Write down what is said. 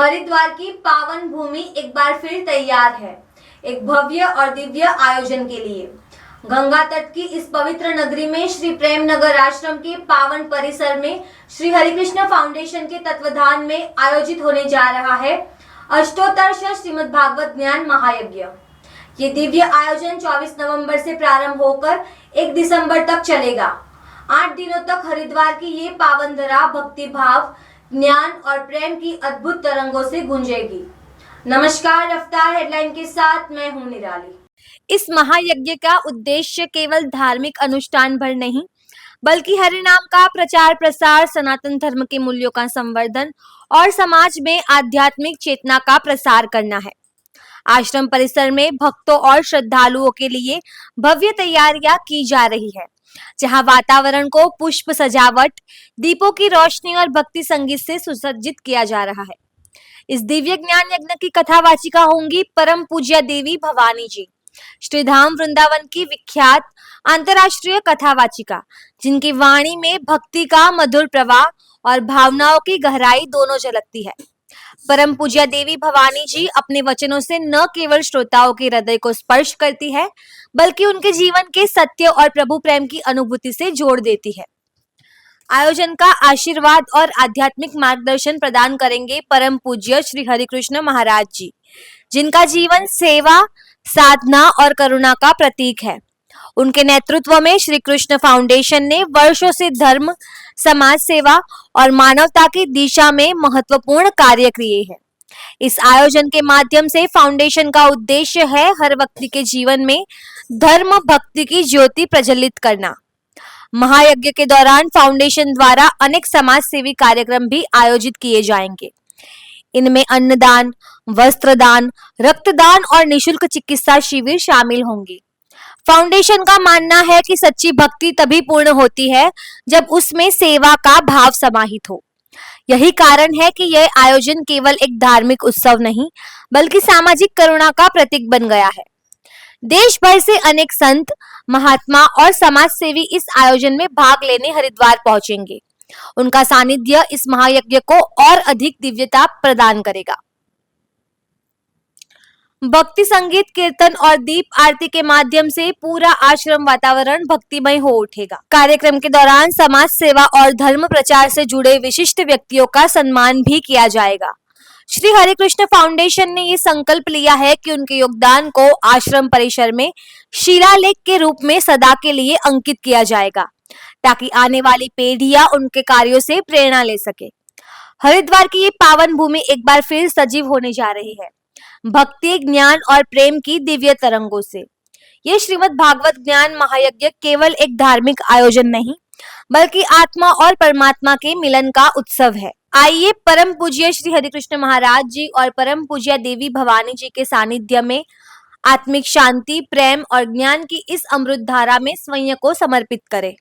हरिद्वार की पावन भूमि एक बार फिर तैयार है एक भव्य और दिव्य आयोजन के लिए। गंगा तट की इस पवित्र नगरी में श्री प्रेम नगर आश्रम के पावन परिसर में श्री हरिकृष्ण फाउंडेशन के तत्वाधान में आयोजित होने जा रहा है अष्टोत्तर श्रीमद् भागवत ज्ञान महायज्ञ। ये दिव्य आयोजन 24 नवंबर से प्रारंभ होकर 1 दिसंबर तक चलेगा। 8 दिनों तक हरिद्वार की ये पावन धरा भक्ति भाव, ज्ञान और प्रेम की अद्भुत तरंगों से गूंजेगी। नमस्कार, रफ्तार हेडलाइन के साथ मैं हूं निराली। इस महायज्ञ का उद्देश्य केवल धार्मिक अनुष्ठान भर नहीं, बल्कि हरिनाम का प्रचार प्रसार, सनातन धर्म के मूल्यों का संवर्धन और समाज में आध्यात्मिक चेतना का प्रसार करना है। आश्रम परिसर में भक्तों और श्रद्धालुओं के लिए भव्य तैयारियां की जा रही है, जहां वातावरण को पुष्प सजावट, दीपों की रोशनी और भक्ति संगीत से सुसज्जित किया जा रहा है। इस दिव्य ज्ञान यज्ञ की कथावाचिका होंगी परम पूज्य देवी भवानी जी, श्रीधाम वृंदावन की विख्यात अंतर्राष्ट्रीय कथावाचिका, जिनकी वाणी में भक्ति का मधुर प्रवाह और भावनाओं की गहराई दोनों झलकती है। परम पूज्य देवी भवानी जी अपने वचनों से न केवल श्रोताओं के हृदय को स्पर्श करती है, बल्कि उनके जीवन के सत्य और प्रभु प्रेम की अनुभूति से जोड़ देती है। आयोजन का आशीर्वाद और आध्यात्मिक मार्गदर्शन प्रदान करेंगे परम पूज्य श्री हरिकृष्ण महाराज जी, जिनका जीवन सेवा, साधना और करुणा का प्रतीक है। उनके नेतृत्व में श्री कृष्ण फाउंडेशन ने वर्षों से धर्म, समाज सेवा और मानवता की दिशा में महत्वपूर्ण कार्य किए हैं। इस आयोजन के माध्यम से फाउंडेशन का उद्देश्य है हर व्यक्ति के जीवन में धर्म भक्ति की ज्योति प्रज्वलित करना। महायज्ञ के दौरान फाउंडेशन द्वारा अनेक समाज सेवी कार्यक्रम भी आयोजित किए जाएंगे। इनमें अन्नदान, वस्त्रदान, रक्तदान और निशुल्क चिकित्सा शिविर शामिल होंगे। फाउंडेशन का मानना है कि सच्ची भक्ति तभी पूर्ण होती है जब उसमें सेवा का भाव समाहित हो। यही कारण है कि यह आयोजन केवल एक धार्मिक उत्सव नहीं, बल्कि सामाजिक करुणा का प्रतीक बन गया है। देश भर से अनेक संत, महात्मा और समाज सेवी इस आयोजन में भाग लेने हरिद्वार पहुंचेंगे। उनका सानिध्य इस महायज्ञ को और अधिक दिव्यता प्रदान करेगा। भक्ति संगीत, कीर्तन और दीप आरती के माध्यम से पूरा आश्रम वातावरण भक्तिमय हो उठेगा। कार्यक्रम के दौरान समाज सेवा और धर्म प्रचार से जुड़े विशिष्ट व्यक्तियों का सम्मान भी किया जाएगा। श्री हरिकृष्ण फाउंडेशन ने ये संकल्प लिया है कि उनके योगदान को आश्रम परिसर में शिलालेख के रूप में सदा के लिए अंकित किया जाएगा, ताकि आने वाली पीढ़ियां उनके कार्यों से प्रेरणा ले सके। हरिद्वार की ये पावन भूमि एक बार फिर सजीव होने जा रही है, भक्ति, ज्ञान और प्रेम की दिव्य तरंगों से। ये श्रीमद् भागवत ज्ञान महायज्ञ केवल एक धार्मिक आयोजन नहीं, बल्कि आत्मा और परमात्मा के मिलन का उत्सव है। आइए परम पूज्य श्री हरिकृष्ण महाराज जी और परम पूज्य देवी भवानी जी के सानिध्य में आत्मिक शांति, प्रेम और ज्ञान की इस अमृत धारा में स्वयं को समर्पित करें।